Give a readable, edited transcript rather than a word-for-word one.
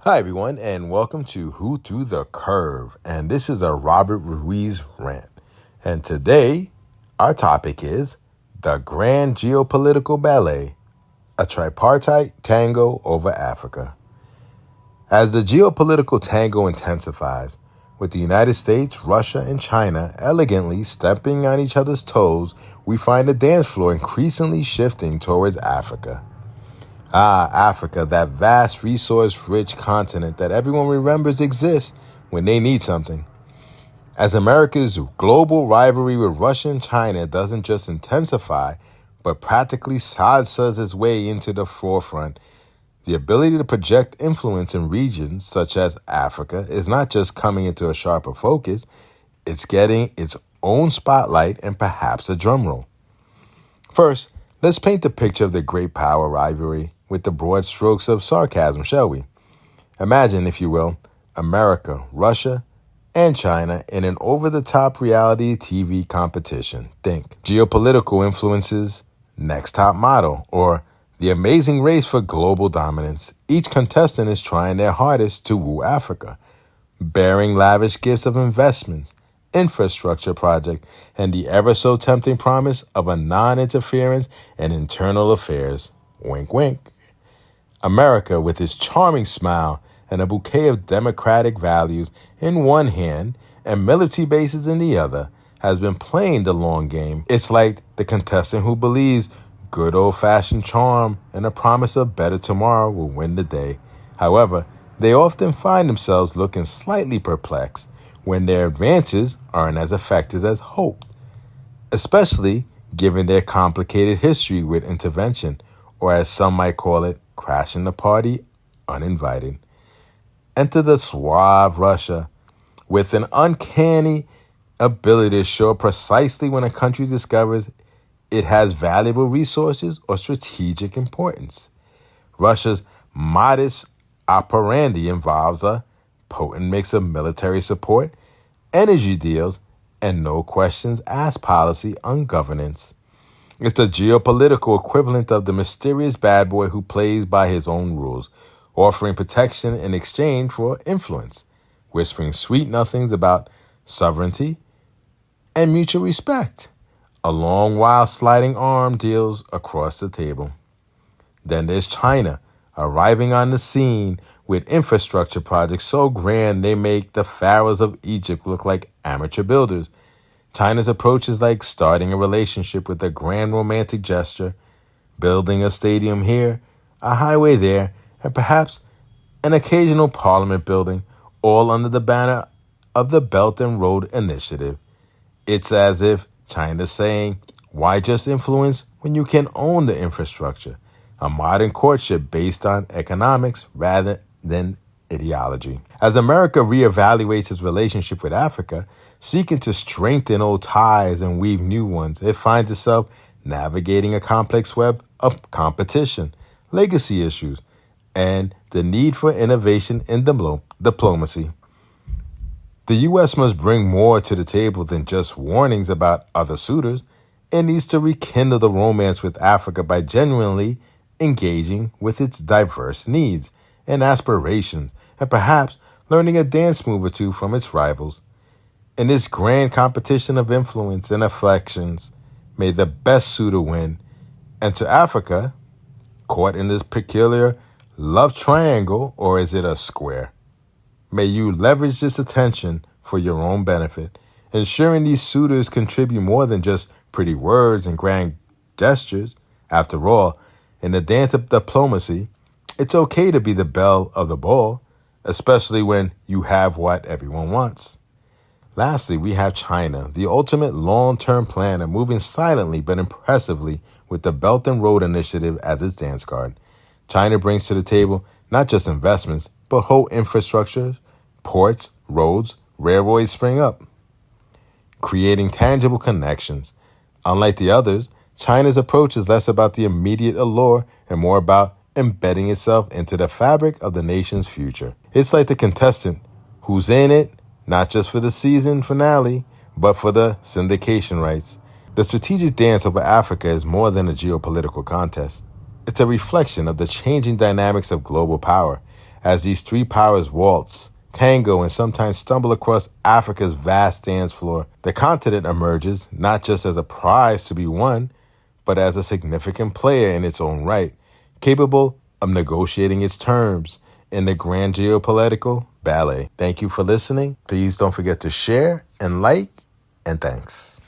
Hi, everyone, and welcome to Who Threw the Curve. And this is a Robert Ruiz rant. And today, our topic is the Grand Geopolitical Ballet, a tripartite tango over Africa. As the geopolitical tango intensifies, with the United States, Russia, and China elegantly stepping on each other's toes, we find the dance floor increasingly shifting towards Africa. Africa, that vast, resource-rich continent that everyone remembers exists when they need something. As America's global rivalry with Russia and China doesn't just intensify, but practically salsas its way into the forefront, the ability to project influence in regions such as Africa is not just coming into a sharper focus, it's getting its own spotlight and perhaps a drumroll. First, let's paint the picture of the great power rivalry with the broad strokes of sarcasm, shall we? Imagine, if you will, America, Russia, and China in an over-the-top reality TV competition. Think geopolitical influences, next top model, or the amazing race for global dominance. Each contestant is trying their hardest to woo Africa, bearing lavish gifts of investments, infrastructure project, and the ever-so-tempting promise of a non-interference in internal affairs. Wink, wink. America, with its charming smile and a bouquet of democratic values in one hand and military bases in the other, has been playing the long game. It's like the contestant who believes good old-fashioned charm and a promise of better tomorrow will win the day. However, they often find themselves looking slightly perplexed when their advances aren't as effective as hoped, especially given their complicated history with intervention, or as some might call it, crashing the party uninvited. Enter the suave Russia, with an uncanny ability to show precisely when a country discovers it has valuable resources or strategic importance. Russia's modus operandi involves a potent mix of military support, energy deals, and no questions asked policy on governance. It's the geopolitical equivalent of the mysterious bad boy who plays by his own rules, offering protection in exchange for influence, whispering sweet nothings about sovereignty and mutual respect, a long while sliding arm deals across the table. Then there's China, arriving on the scene with infrastructure projects so grand they make the pharaohs of Egypt look like amateur builders. China's approach is like starting a relationship with a grand romantic gesture, building a stadium here, a highway there, and perhaps an occasional parliament building, all under the banner of the Belt and Road Initiative. It's as if China's saying, why just influence when you can own the infrastructure? A modern courtship based on economics rather than ideology. As America reevaluates its relationship with Africa, seeking to strengthen old ties and weave new ones, it finds itself navigating a complex web of competition, legacy issues, and the need for innovation in diplomacy. The U.S. must bring more to the table than just warnings about other suitors. It needs to rekindle the romance with Africa by genuinely engaging with its diverse needs and aspirations, and perhaps learning a dance move or two from its rivals. In this grand competition of influence and affections, may the best suitor win. And to Africa, caught in this peculiar love triangle, or is it a square? May you leverage this attention for your own benefit, ensuring these suitors contribute more than just pretty words and grand gestures. After all, in the dance of diplomacy, it's okay to be the belle of the ball, especially when you have what everyone wants. Lastly, we have China, the ultimate long-term planner, moving silently but impressively with the Belt and Road Initiative as its dance card. China brings to the table not just investments, but whole infrastructure, ports, roads, railroads spring up, creating tangible connections. Unlike the others, China's approach is less about the immediate allure and more about embedding itself into the fabric of the nation's future. It's like the contestant who's in it, not just for the season finale, but for the syndication rights. The strategic dance over Africa is more than a geopolitical contest. It's a reflection of the changing dynamics of global power. As these three powers waltz, tango, and sometimes stumble across Africa's vast dance floor, the continent emerges not just as a prize to be won, but as a significant player in its own right, capable of negotiating its terms in the grand geopolitical ballet. Thank you for listening. Please don't forget to share and like, and thanks.